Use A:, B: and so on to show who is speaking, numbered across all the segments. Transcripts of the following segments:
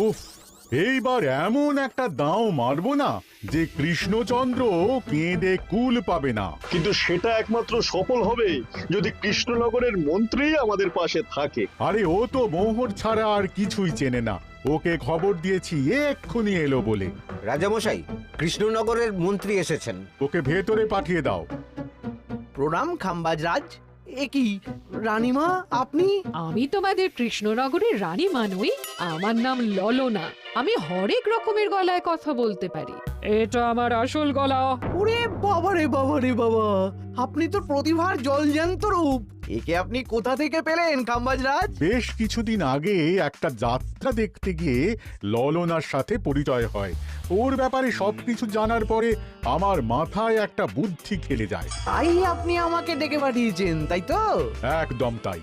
A: উফ, এইবার এমন একটা দাও মারবো না যে কৃষ্ণচন্দ্র কেঁদে কুল পাবে না।
B: কিন্তু সেটা একমাত্র সফল হবে যদি কৃষ্ণনগরের মন্ত্রী আমাদের পাশে থাকে।
A: আরে ও তো মোহর ছাড়া আর কিছুই চেনে না। ওকে খবর দিয়েছি এক্ষুনি এলো বলে।
C: রাজামশাই, কৃষ্ণনগরের মন্ত্রী এসেছেন।
A: ওকে ভেতরে পাঠিয়ে দাও।
D: প্রণাম খাম্বাজরাজ। এ কি রানীমা, আপনি?
E: আমি তোমাদের কৃষ্ণনগরের রানী নই। আমার নাম ললনা। আমি হরেক রকমের গলায় কথা বলতে পারি। এটা আমার আসল গলা।
D: ওরে বাবা রে বাবা রে বাবা, আপনি তো প্রতিভার জলজ্যান্ত রূপ। একে আপনি কোথা থেকে পেলেন খাম্বাজরাজ?
A: বেশ কিছুদিন আগে একটা যাত্রা দেখতে গিয়ে ললনার সাথে পরিচয় হয়। ওর ব্যাপারে সবকিছু জানার পরে আমার মাথায় একটা বুদ্ধি খেলে যায়।
D: তাই আপনি আমাকে ডেকে পাঠিয়েছেন, তাই তো?
A: একদম তাই।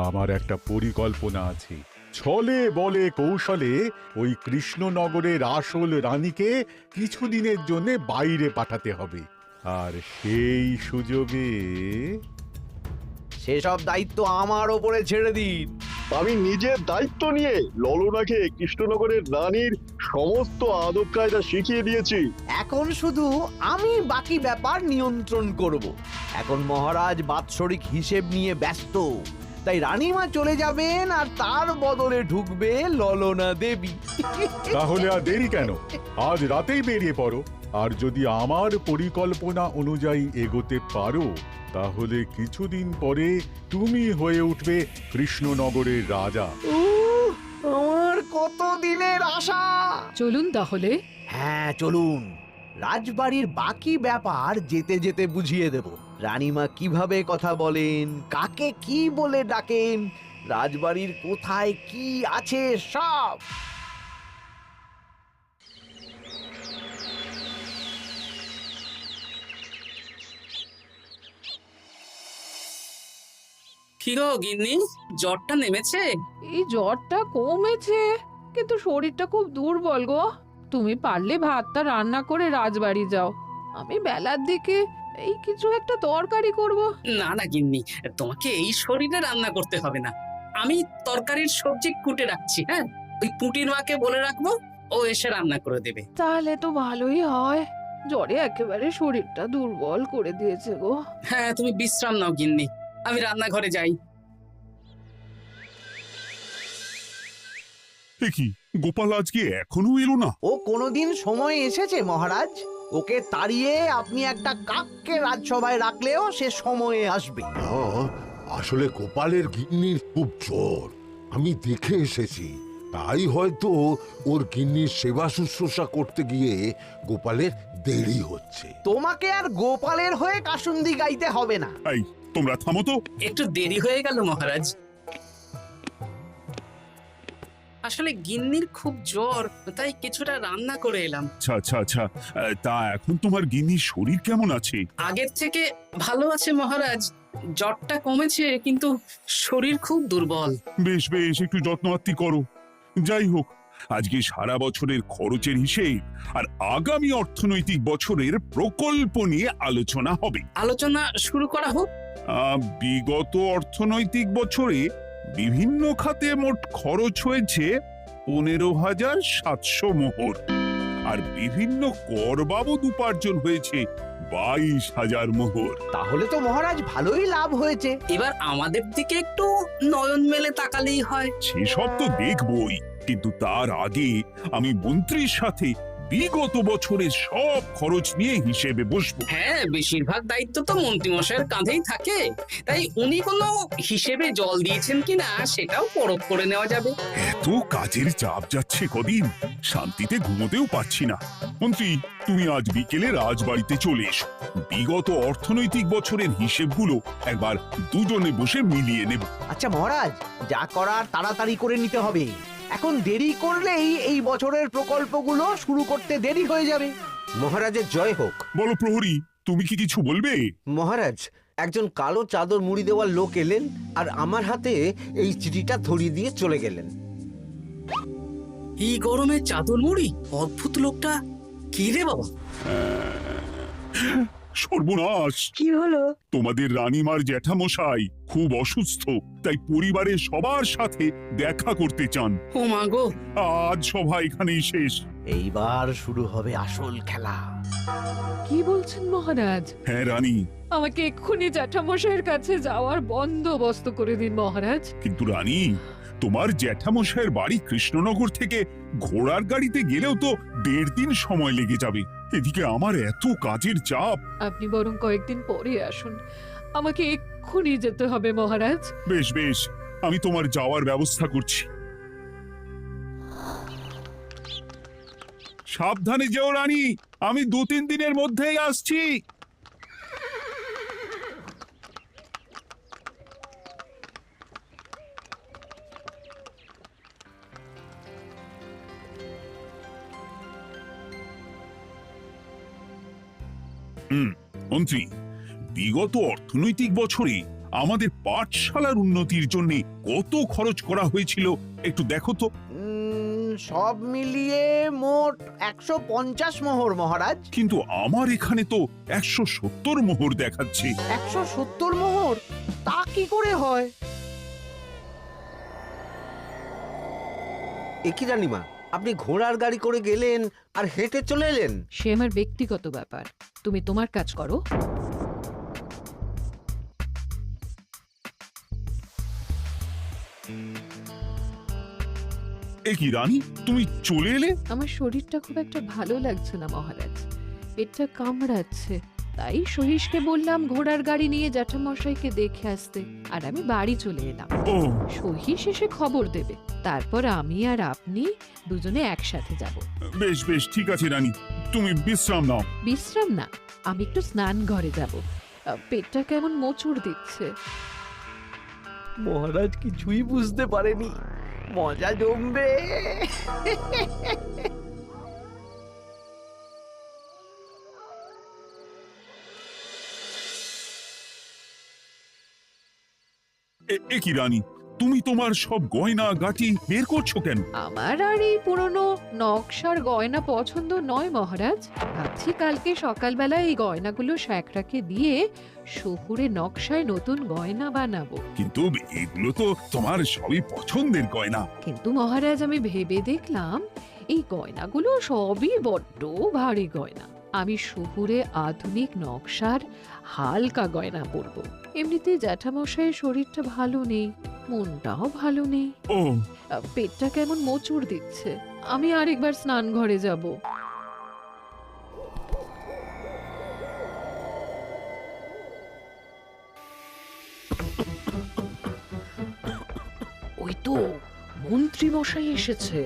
A: আমার একটা পরিকল্পনা আছে। ছলে বলে কৌশলে ওই কৃষ্ণনগরের আসল রানীকে কিছুদিনের জন্য বাইরে পাঠাতে হবে, আর সেই সুযোগে
D: সেসব দায়িত্ব আমার ওপরে ছেড়ে দিন।
B: আমি নিজের দায়িত্ব নিয়ে ললনাকে কৃষ্ণনগরের রানীর সমস্ত আদব কায়দা শিখিয়ে দিয়েছি।
D: এখন শুধু আমি বাকি ব্যাপার নিয়ন্ত্রণ করব। এখন মহারাজ বাৎসরিক হিসেব নিয়ে ব্যস্ত, তাই রানীমা চলে যাবেন আর তার বদলে ঢুকবে ললনা দেবী।
A: তাহলে আর দেরি কেন? আজ রাতেই বেরিয়ে পড়ো। আর যদি আমার পরিকল্পনা অনুযায়ী এগোতে পারো, তাহলে কিছুদিন পরে তুমি হয়ে উঠবে কৃষ্ণনগরের রাজা।
D: আমার কত দিনের আশা।
E: চলুন তাহলে।
D: হ্যাঁ চলুন, রাজবাড়ির বাকি ব্যাপার যেতে যেতে বুঝিয়ে দেব। রানীমা কিভাবে কথা বলেন, কাকে কি বলে ডাকেন, রাজবাড়ির কোথায় কি আছে সব।
F: কি গো গিন্নি, জ্বরটা নেমেছে?
E: এই জ্বরটা কমেছে, কিন্তু শরীরটা খুব দুর্বল গো। তুমি পারলে ভাতটা রান্না করে রাজবাড়ি যাও। আমি বেলার দিকে এই কিছু একটা তরকারি করব।
F: না না গিন্নি, তোমাকে এই শরীরে রান্না করতে হবে না। আমি তরকারির সবজি কুটে রাখছি। হ্যাঁ, ওই পুটির মাকে বলে রাখবো, ও এসে রান্না করে দেবে।
E: তাহলে তো ভালোই হয়। জ্বরে একেবারে শরীরটা দুর্বল করে দিয়েছে গো।
F: হ্যাঁ, তুমি বিশ্রাম নাও গিন্নি, আমি রান্নাঘরে যাই।
G: কি গোপাল আজকে এখনো এলো না?
D: ও কোনোদিন সময় এসেছে মহারাজ? ওকে তাড়িয়ে আপনি একটা কাককে রাজসভায় রাখলেও সে সময়ে আসবে।
H: আসলে গোপালের গিন্নির খুব জ্বর, আমি দেখে এসেছি। তাই হয়তো ওর গিন্নির সেবা শুশ্রূষা করতে গিয়ে গোপালের দেরি হচ্ছে।
D: তোমাকে আর গোপালের হয়ে কাসুন্দি গাইতে হবে না।
G: এই তোমরা থামো তো।
F: একটু দেরি হয়ে গেল মহারাজ। আসলে গিন্নির খুব জ্বর, তাই কিছুটা রান্না করে এলাম।
G: আচ্ছা আচ্ছা আচ্ছা, তা এখন তোমার গিন্নির শরীর কেমন আছে?
F: আগের থেকে ভালো আছে মহারাজ। জ্বরটা কমেছে, কিন্তু শরীর খুব দুর্বল।
G: বেশ বেশ, একটু যত্ন আত্তি করো। যাই হোক, আজকে সারা বছরের খরচের হিসেব আর আগামী অর্থনৈতিক বছরের প্রকল্প নিয়ে আলোচনা হবে।
F: আলোচনা শুরু করা হোক।
G: বিগত অর্থনৈতিক বছরে বিভিন্ন খাতে মোট খরচ হয়েছে 15,700 মোহর, আর বিভিন্ন কর বাবদ উপার্জন হয়েছে 22,000 মোহর।
D: তাহলে তো মহারাজ ভালোই লাভ হয়েছে।
F: এবার আমাদের দিকে একটু নয়ন মেলে তাকালেই হয়।
G: সেসব তো দেখবই, কিন্তু তার আগে আমি মন্ত্রীর সাথে বিগত বছরের সব খরচ নিয়ে হিসেবে বসবো।
F: হ্যাঁ, বেশিরভাগ দায়িত্ব তো মন্ত্রীমশাইয়ের কাঁধেই থাকে, তাই উনি কোনো হিসেবে জল দিয়েছেন কিনা সেটাও পরখ করে নেওয়া যাবে।
G: এত কাজের চাপ যাচ্ছে কদিন, শান্তিতে ঘুমোতেও পারছি না। মন্ত্রী, তুমি আজ বিকেলে রাজবাড়িতে চলে এসো। বিগত অর্থনৈতিক বছরের হিসেবগুলো একবার দুজনে বসে মিলিয়ে নেব।
D: আচ্ছা মহারাজ, যা করার তাড়াতাড়ি করে নিতে হবে। এখন দেরি করলেই এই বছরের প্রকল্পগুলো শুরু করতে দেরি হয়ে যাবে।
C: মহারাজের জয় হোক।
G: বলো প্রহরী, তুমি কি কিছু বলবে?
C: মহারাজ, একজন কালো চাদর মুড়ি দেওয়ার লোক এলেন আর আমার হাতে এই চিঠিটা ধরিয়ে দিয়ে চলে গেলেন।
F: এই গরমে চাদর মুড়ি? অদ্ভুত লোকটা। কি রে বাবা?
G: সর্বনাশ!
I: কি হলো?
G: তোমাদের রানীমার জ্যাঠামশাই খুব অসুস্থ, তাই পরিবারের সবার সাথে দেখা করতে চান।
F: ও মা গো,
G: আজ সভা এখানেই শেষ।
D: এইবার শুরু হবে আসল খেলা।
E: কি বলছেন মহারাজ?
G: হ্যাঁ রানী,
E: আমাকে এক্ষুনি জ্যাঠামশাইয়ের কাছে যাওয়ার বন্দোবস্ত করে দিন মহারাজ।
G: কিন্তু রানী, তোমার জ্যাঠামশাইয়ের বাড়ি কৃষ্ণনগর থেকে ঘোড়ার গাড়িতে গেলেও তো 1.5 দিন সময় লেগে যাবে। এদিকে আমার এত কাজের চাপ।
E: আপনি বরং কয়েকদিন পরে আসুন, আমাকে এক্ষুনি যেতে হবে মহারাজ।
G: বেশ বেশ, আমি তোমার যাওয়ার ব্যবস্থা করছি। সাবধানে যেও রানী, আমি 2-3 দিনের মধ্যেই আসছি। মন্ত্রী, বিগত অর্থনৈতিক বছরে আমাদের পাঠশালার উন্নতির জন্য কত খরচ করা হয়েছিল একটু দেখো তো।
D: সব মিলিয়ে মোট 150 মোহর মহারাজ।
G: কিন্তু আমার এখানে তো 170 মোহর দেখাচ্ছে।
D: 170 মোহর? তা কি করে হয়?
C: একই রানীমা, আপনি ঘোড়ার গাড়ি করে গেলেন আর হেঁটে চলে এলেন?
E: সে আমার ব্যক্তিগত ব্যাপার, তুমি তোমার কাজ করো।
G: এ কি রানী, তুমি চলে এলে?
E: আমার শরীরটা খুব একটা ভালো লাগছে না মহারাজ, পেটটা কামড়াচ্ছে। তাই সহিসকে বললাম ঘোড়ার গাড়ি নিয়ে জ্যাঠামশাইকে দেখে আসতে, আর আমি বাড়ি চলে এলাম।
G: ও,
E: সহিস এসে খবর দেবে, তারপর আমি আর আপনি দুজনে একসাথে যাব।
G: বেশ বেশ, ঠিক আছে রানী, তুমি বিশ্রাম নাও।
E: বিশ্রাম না, আমি একটু স্নান ঘরে যাব, পেটটা কেমন মোচড় দিচ্ছে।
D: মহারাজ কিছুই বুঝতে পারেনি, মজা জমবে।
G: এ কি রানী, তুমি তোমার সব গয়না গাটি বের করছো কেন?
E: আমার আর এই পুরনো নকশার গয়না পছন্দ নয় মহারাজ। ভাবছি কালকে সকালবেলা এই গয়নাগুলো শ্যাকরাকে দিয়ে শহুরে নকশায় নতুন গয়না বানাবো।
G: কিন্তু এগুলো তো তোমার সবই পছন্দের গয়না।
E: কিন্তু মহারাজ, আমি ভেবে দেখলাম এই গয়নাগুলো সবই বড্ড ভারী গয়না। আমি শহুরে আধুনিক নকশার হালকা গয়না পরবো। এমনিতে জ্যাঠামশাইয়ের শরীরটা ভালো নেই, মনটাও ভালো নেই,
G: ও,
E: পেটটা কেমন মোচড় দিচ্ছে। আমি আরেকবার স্নান ঘরে যাব। ওই তো মন্ত্রী মশাই এসেছে।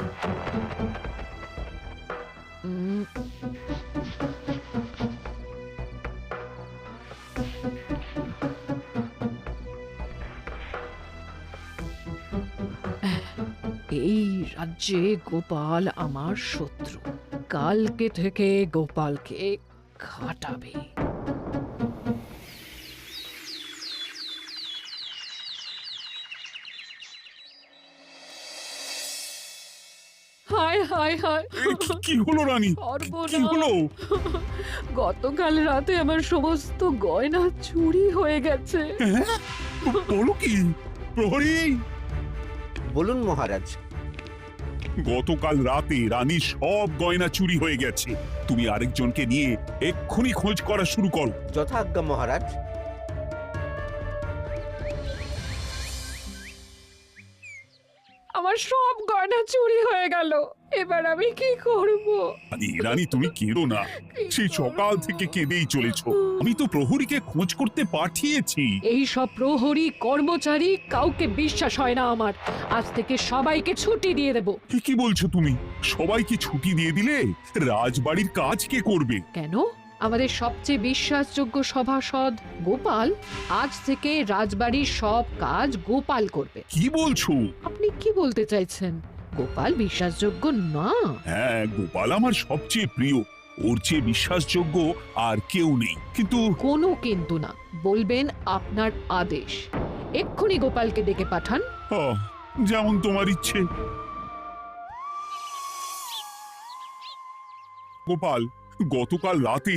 E: এই রাজ্যে গোপাল আমার শত্রু, কালকে থেকে গোপালকে খাটাবে। হায় হায় হায়,
G: কি হলো রানী, কি হলো?
E: গতকাল রাতে আমার সমস্ত গয়না চুরি হয়ে গেছে।
G: হ্যাঁ? বলো কি প্রহরী?
C: বলুন মহারাজ।
G: গতকাল রাতে রানীর সব গয়না চুরি হয়ে গেছে। তুমি আরেকজনকে নিয়ে এক্ষুনি খোঁজ করা শুরু করো।
C: যথাজ্ঞা মহারাজ।
E: আমার সব গয়না চুরি হয়ে গেল, এবার আমি কি করব?
G: রানী তুমি কেঁদো না, সেই সকাল থেকে কেঁদেই চলেছ। আমি তো প্রহরীকে খোঁজ করতে পাঠিয়েছি।
E: এই সব প্রহরী কর্মচারী কাউকে বিশ্বাস হয় না আমার। আজ থেকে সবাইকে ছুটি দিয়ে দেব।
G: কি বলছো তুমি? সবাইকে ছুটি দিয়ে দিলে রাজবাড়ির কাজ কে করবে?
E: কেন? আমাদের সবচেয়ে বিশ্বাসযোগ্য সভাসদ গোপাল আজ থেকে রাজবাড়ির সব কাজ গোপাল করবে।
G: কি বলছো?
E: আপনি কি বলতে চাইছেন? গোপাল বিশ্বাসযোগ্য না?
G: হ্যাঁ, গোপাল আমার সবচেয়ে প্রিয়। ওর চেয়ে বিশ্বাসযোগ্য আর কেউ নেই। কিন্তু
E: কোনো কিন্তু না, বলবেন আপনার আদেশ। এক্ষুনি গোপালকে ডেকে পাঠান।
G: যেমন তোমার ইচ্ছে। গোপাল, গতকাল রাতে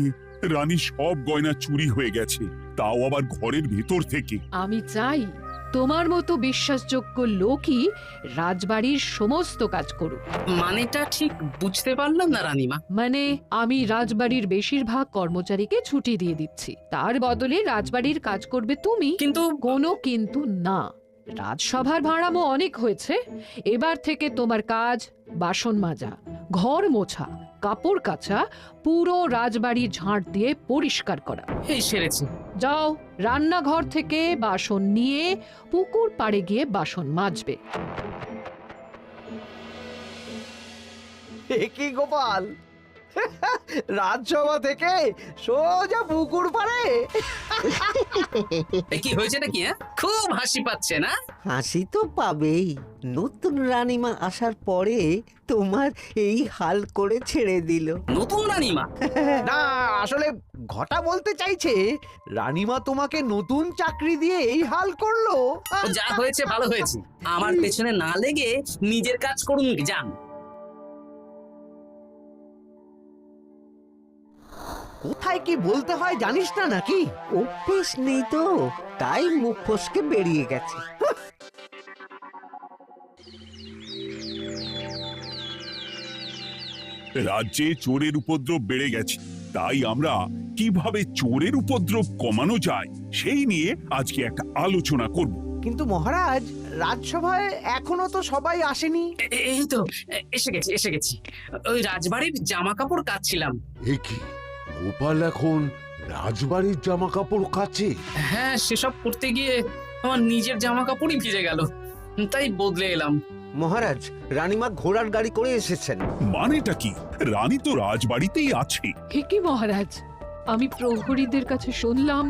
G: রানী সব গয়না চুরি হয়ে গেছে, তাও আবার ঘরের ভেতর থেকে।
E: আমি চাই তোমার মতো বিশ্বাসযোগ্য লোকই রাজবাড়ির সমস্ত কাজ করুক।
F: মানেটা ঠিক বুঝতে পারলাম না রানীমা।
E: মানে আমি রাজবাড়ির বেশিরভাগ কর্মচারীকে ছুটি দিয়ে দিচ্ছি, তার বদলে রাজবাড়ির কাজ করবে তুমি।
F: কিন্তু
E: কোনো কিন্তু না। রাজসভার ভাড়ামো অনেক হয়েছে, এবার থেকে তোমার কাজ বাসন মাজা, ঘর মোছা, কাপড় কাচা, পুরো রাজবাড়ি ঝাঁট দিয়ে পরিষ্কার করা।
F: এই সেরেছি।
E: যাও, রান্নাঘর থেকে বাসন নিয়ে পুকুর পাড়ে গিয়ে বাসন মাজবে।
D: এ কি গোপাল, রাজসভা থেকে সোজা পুকুর পাড়ে?
F: এ কি হয়েছে নাকি? খুব হাসি পাচ্ছে না?
C: হাসি তো পাবেই, নতুন রানীমা আসার পরে তোমার এই হাল করে ছেড়ে দিল।
F: নতুন রানীমা?
D: না, আসলে ঘটা বলতে চাইছে রানীমা তোমাকে নতুন চাকরি দিয়ে এই হাল করলো।
F: ও যা হয়েছে ভালো হয়েছে, আমার পেছনে না লেগে নিজের কাজ করুন যান।
D: কোথায় কি বলতে হয় জানিস না নাকি?
C: অভ্যেস নেই তো, তাই মুখ ফসকে বেরিয়ে গেছে।
G: রাজ্যে চোরের উপদ্রব বেড়ে গেছে, তাই আমরা কিভাবে চোরের উপদ্রব কমানো যায় সেই নিয়ে আজকে একটা আলোচনা করব।
D: কিন্তু মহারাজ, রাজসভায় এখনো তো সবাই আসেনি।
F: এই তো এসে গেছি। ওই রাজবাড়ির জামা কাপড় কাচ্ছিলাম।
H: এ কি, গোপাল এখন রাজবাড়ির জামা কাপড় কাচে?
F: হ্যাঁ, সেসব করতে গিয়ে আমার নিজের জামা কাপড়ই ভিজে গেল, তাই বদলে এলাম।
C: মহারাজ, রানীমা ঘোড়ার গাড়ি করে এসেছেন।
G: মানেটা কি? রানী তো রাজবাড়িতেই আছে।
E: এ কি মহারাজ, আমি প্রহরীদের কাছে শুনলাম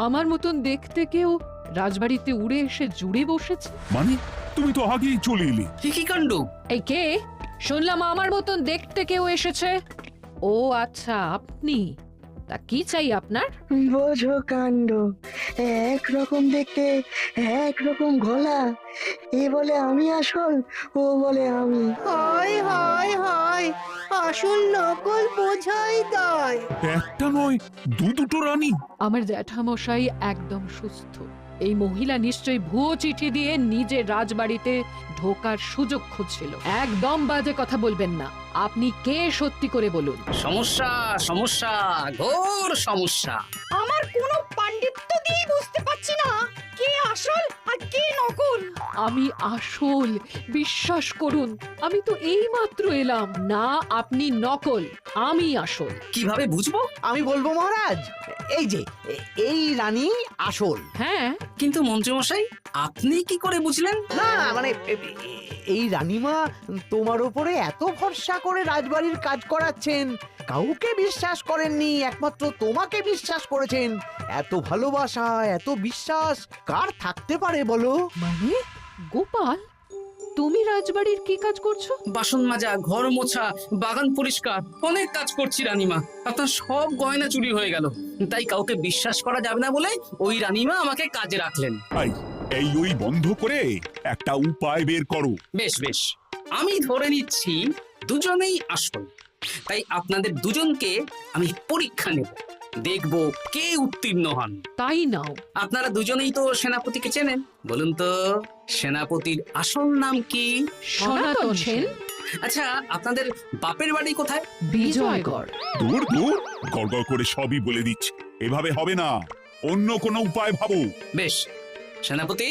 E: আমার মতন দেখতে কেউ রাজবাড়িতে উড়ে এসে জুড়ে বসেছে।
G: মানে তুমি তো আগেই চলে এলে।
F: কি কাণ্ড!
E: এই কে? শুনলাম আমার মতন দেখতে কেউ এসেছে। ও আচ্ছা, আপনি। তা কি চাই আপনার?
I: বোঝো কাণ্ড, একরকম দেখতে একরকম গলা, এ বলে আমি আসল, ও বলে আমি।
J: হায় হায় হায়, আসল নকল বোঝাই দায়।
G: একটা নয়, দুটো রানী।
E: আমার জ্যাঠামশাই একদম সুস্থ। এই মহিলা নিশ্চয়ই ভুয়ো চিঠি দিয়ে নিজের রাজবাড়িতে ঢোকার সুযোগ খুঁজছিল। একদম বাজে কথা বলবেন না। আপনি কে সত্যি করে বলুন।
F: সমস্যা সমস্যা, ঘোর সমস্যা।
J: আমার কোনো পাণ্ডিত্য দিয়ে বুঝতে পারছি না কে আসল আর কে নকল।
E: আমি আসল, বিশ্বাস করুন। আমি তো এই মাত্র এলাম। না, আপনি নকল, আমি আসল।
F: কিভাবে বুঝবো?
D: আমি বলবো মহারাজ, এই যে এই রানী আসল।
E: হ্যাঁ,
F: কিন্তু মন্ত্রীমশাই, আপনি কি করে বুঝলেন?
D: না মানে এই রানীমা তোমার উপরে এত ভরসা করে রাজবাড়ির কাজ করাচ্ছেন, কাউকে বিশ্বাস করেননি, একমাত্র তোমাকে বিশ্বাস করেছেন। এত ভালোবাসা, এত বিশ্বাস কার থাকতে পারে বলো?
E: মানে গোপাল, তুমি রাজবাড়ির কি কাজ করছো?
F: বাসন মাজা, ঘর মোছা, বাগান পরিষ্কার, অনেক কাজ করছি রানীমা। আপনার সব গয়না চুরি হয়ে গেল, তাই কাউকে বিশ্বাস করা যাবে না বলে ওই রানীমা আমাকে কাজে রাখলেন।
G: এই ওই বন্ধ করে একটা উপায় বের করো।
F: বেশ বেশ, আমি ধরে নিচ্ছি দুজনেই আসল, তাই আপনাদের দুজনকে আমি পরীক্ষা নেব, দেখব কে উত্তীর্ণ হন।
E: তাই নাও।
F: আপনারা দুজনেই তো সেনাপতিকে চেনেন, বলুন তো সেনাপতির আসল নাম কি?
E: সনাতন সেন।
F: আচ্ছা, আপনাদের বাপের বাড়ি কোথায়?
E: বিজয়গড়।
G: দূর দূর, গড়গড় করে সবই বলে দিচ্ছে। এভাবে হবে না, অন্য কোনো উপায় ভাবো।
F: বেশ, সেনাপতি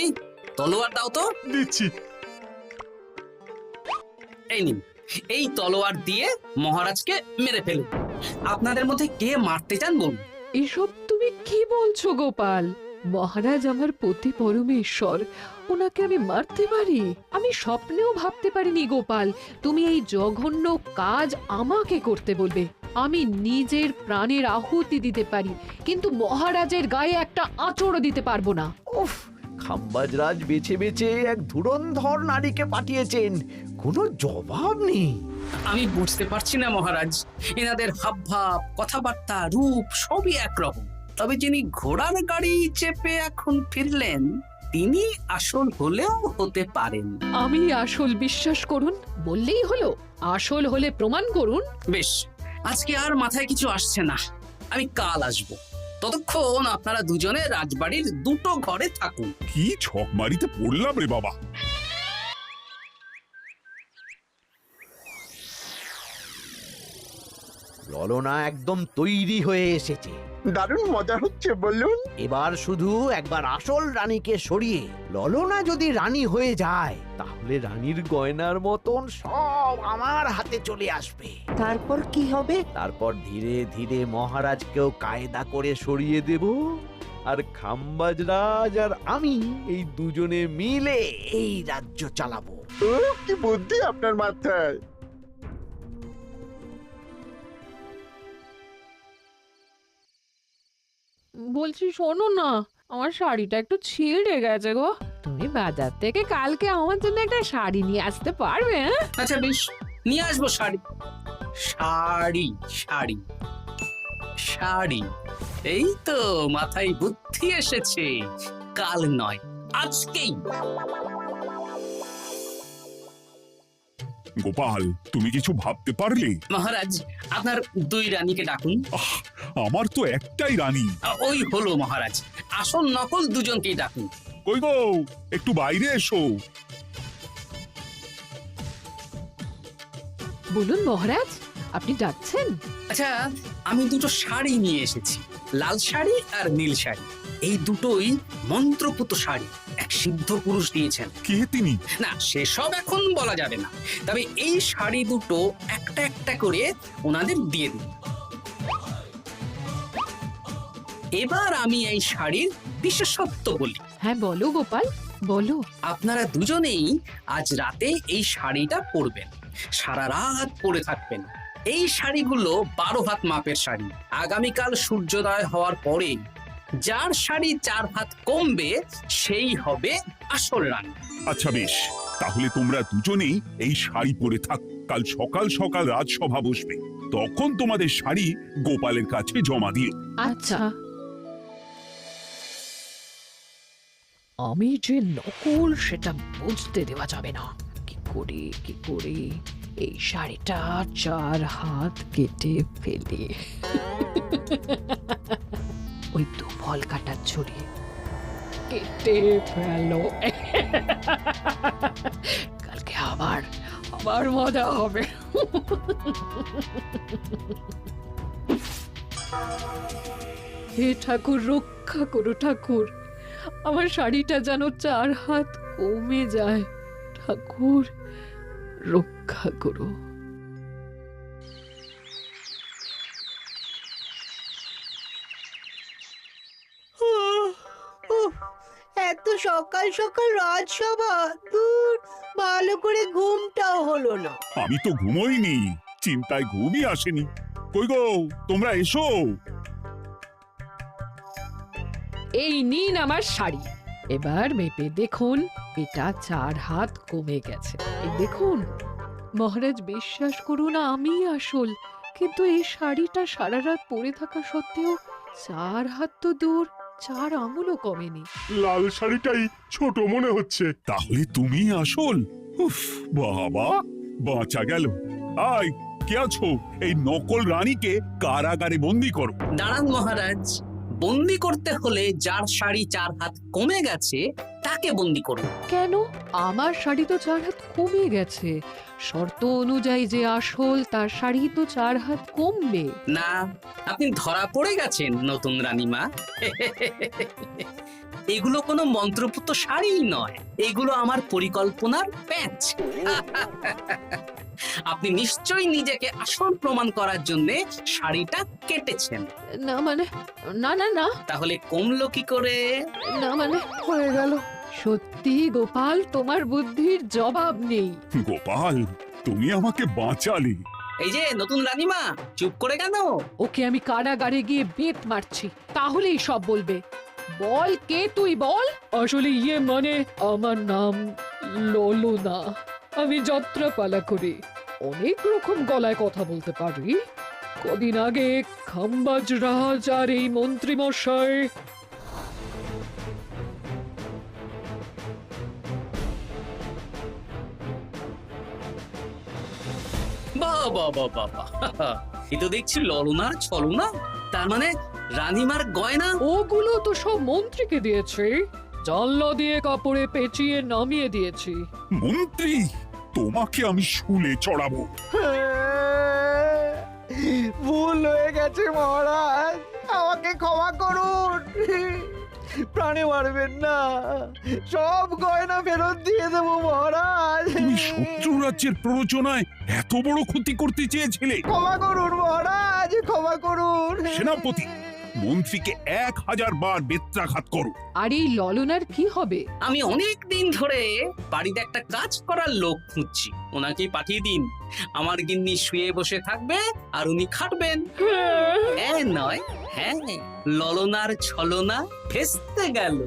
F: তলোয়ার দাও তো।
A: দিচ্ছি।
F: এই নিন, এই তলোয়ার দিয়ে মহারাজকে মেরে ফেলুন। আপনাদের মধ্যে কে মারতে চান বলুন।
E: এসব তুমি কি বলছো গোপাল? মহারাজ আমার পতি পরমেশ্বর, ওনাকে আমি মারতে পারি? আমি স্বপ্নেও ভাবতে পারিনি গোপাল তুমি এই জঘন্য কাজ আমাকে করতে বলবে। আমি নিজের প্রাণের আহুতি দিতে পারি, কিন্তু মহারাজের গায়ে একটা আঁচড়ও দিতে পারবো না।
D: উফ, খাম্বাজরাজ বেছে বেছে এক ধুরন্ধর নারীকে পাঠিয়েছেন, কোনো জবাব নেই।
F: আমি বুঝতে পারছি না মহারাজ, এনাদের হাবভাব, কথাবার্তা, রূপ সবই একরকম। তবে যিনি ঘোড়ার গাড়ি চেপে এখন ফিরলেন, তিনি আসল হলেও হতে পারেন।
E: আমি আসল, বিশ্বাস করুন। বললেই হলো? আসল হলে প্রমাণ করুন।
F: বেশ, আজকে আর মাথায় কিছু আসছে না, আমি কাল আসবো। ততক্ষণ আপনারা দুজনে রাজবাড়ির দুটো ঘরে থাকুন।
G: কি ছকমারিতে পড়লাম রে বাবা।
D: ললনা একদম তৈরি হয়ে এসেছে।
B: দারুণ মজা হচ্ছে বলুন।
D: এবার শুধু একবার আসল রানীকে সরিয়ে ললনা যদি রানী হয়ে যায়, তাহলে রানীর গয়নার মতন সব আমার হাতে চলে আসবে।
C: তারপর কি হবে?
D: তারপর ধীরে ধীরে মহারাজকেও কায়দা করে সরিয়ে দেব, আর খাম্বাজ রাজ আর আমি এই দুজনে মিলে এই রাজ্য চালাবো।
B: কি বুদ্ধি আপনার মাথায়।
E: বলছি শোনো না, আমার শাড়িটা একটু ছিঁড়ে গেছে গো। তুমি বাজার থেকে কালকে আমার জন্য একটা শাড়ি নিয়ে আসতে পারবে? হ্যাঁ?
F: আচ্ছা বেশ, নিয়ে আসবো শাড়ি। শাড়ি শাড়ি শাড়ি, এই তো মাথায় বুদ্ধি এসেছে। কাল নয়, আজকেই।
G: গোপাল, তুমি কিছু ভাবতে পারলে?
F: মহারাজ, আপনার দুই রানীকে ডাকুন।
G: আমার তো একটাই রানী।
F: ওই হলো মহারাজ, আসল নকল দুজনকেই ডাকুন।
G: কই গো, একটু বাইরে এসো।
E: বলুন মহারাজ, আপনি ডাকছেন?
F: আচ্ছা, আমি দুটো শাড়ি নিয়ে এসেছি, লাল শাড়ি আর নীল শাড়ি। এই দুটোই মন্ত্রপুত শাড়ি, এক সিদ্ধ পুরুষ দিয়েছেন।
G: কে তিনি?
F: না, সেসব এখন বলা যাবে না, তবে এই শাড়ি দুটো একটা একটা করে ওনাদের দিয়ে দিন। এবার আমি এই শাড়ির বিশেষত্ব বলি।
E: হ্যাঁ বলো গোপাল, বলো।
F: আপনারা দুজনেই আজ রাতে এই শাড়িটা পরবেন, সারা রাত পরে থাকবেন। এই শাড়িগুলো 12 হাত মাপের শাড়ি। আগামীকাল সূর্যোদয় হওয়ার পরে যার শাড়ি 4 হাত কমবে সেই হবে আসল রানী।
G: আচ্ছা বেশ, তাহলে তোমরা দুজনেই এই শাড়ি পরে থাক। কাল সকাল সকাল রাজসভা বসবে, তখন তোমাদের শাড়ি গোপালের কাছে জমা দিও।
E: আচ্ছা। আমি যে নকল সেটা বুঝতে দেওয়া যাবে না। কি করে এই শাড়িটা 4 হাত কেটে ফেলে ওই দু ফল কাটার ছড়ি কেটে ফেলো। কালকে আবার মজা হবে। হে ঠাকুর, রক্ষা করো ঠাকুর, আমার শাড়িটা যেন 4 হাত কমে যায়। ঠাকুর রক্ষা করো।
I: এত সকাল সকাল রাজসভা, দূর, ভালো করে ঘুমটাও হলো না।
G: আমি তো ঘুমোইনি, চিন্তায় ঘুমই আসেনি। কই গো, তোমরা এসো।
E: এই নিন আমার শাড়ি, এবার মেপে দেখুন, এটা 4 হাত কমে গেছে। এই দেখুন মহারাজ, বিশ্বাস করুন আমি আসল, কিন্তু এই শাড়িটা সারা রাত পরে থাকা সত্ত্বেও 4 হাত তো দূর, 4 আঙুলও কমেনি।
A: লাল শাড়িটাই ছোট মনে হচ্ছে।
G: তাহলে তুমি আসল? উফ বাবা, বাঁচা গেল। আয়, কে আছো? এই নকল রানীকে কারাগারে বন্দি করো।
F: দাঁড়ান মহারাজ, বন্দি করতে হলে যার শাড়ি 4 হাত কমে গেছে তাকে বন্দি করুন।
E: কেন? আমার শাড়ি তো 4 হাত কমে গেছে। শর্ত অনুযায়ী যে আসল তার শাড়ি তো 4 হাত কমবে
F: না, আপনি ধরা পড়ে গেছেন নতুন রানীমা। এগুলো কোনো মন্ত্রপুত শাড়ি নয়, এগুলো আমার পরিকল্পনার প্যাচ। আপনি নিশ্চয়ই নিজেকে আসল প্রমাণ করার জন্য শাড়িটা কেটেছেন।
E: না মানে, না না না,
F: তাহলে কমলো কি করে?
E: না মানে হয়ে গেল। সত্যি গোপাল, তোমার বুদ্ধির জবাব নেই।
G: গোপাল, তুমি আমাকে বাঁচালে।
F: এই যে নতুন রানীমা, চুপ করে কেন?
E: ওকে আমি কারাগারে গিয়ে বেত মারছি, তাহলেই সব বলবে। বল, কে তুই বল? আসলে মানে আমার নাম ললনা, আমি যাত্রাপালা করি, অনেক রকম গলায় কথা বলতে পারি। কদিন আগে খাম্বাজ রাজ আর এই মন্ত্রী মশাই
F: বাহ বাহ বাহ বাহ, এ তো দেখছি ললনার ছলনা। তার মানে রানীমার গয়না?
E: ওগুলো তো সব মন্ত্রীকে দিয়েছি, জানলা দিয়ে কাপড়ে পেঁচিয়ে নামিয়ে দিয়েছি।
G: মন্ত্রী, তোমাকে আমি শুলে চড়াবো।
D: ভুল হয়ে গেছে মহারাজ, আমাকে ক্ষমা করুন। প্রাণে মারবেন না, সব গয়না ফেরত দিয়ে দেবো মহারাজ।
G: তুমি শত্রু রাজ্যের প্ররোচনায় এত বড় ক্ষতি করতে চেয়েছিলে?
D: ক্ষমা করুন মহারাজ, ক্ষমা করুন।
G: সেনাপতি, মন্ত্রীকে 1000 বার বেত্রাঘাত করো।
E: আর এই ললনার কি হবে?
F: আমি অনেক দিন ধরে বাড়িতে একটা কাজ করার লোক খুঁজছি, ওনাকে পাঠিয়ে দিন। আমার গিন্নি শুয়ে বসে থাকবে আর উনি খাটবেন। নয়, হ্যাঁ, ললনার ছলনা ভেস্তে গেল।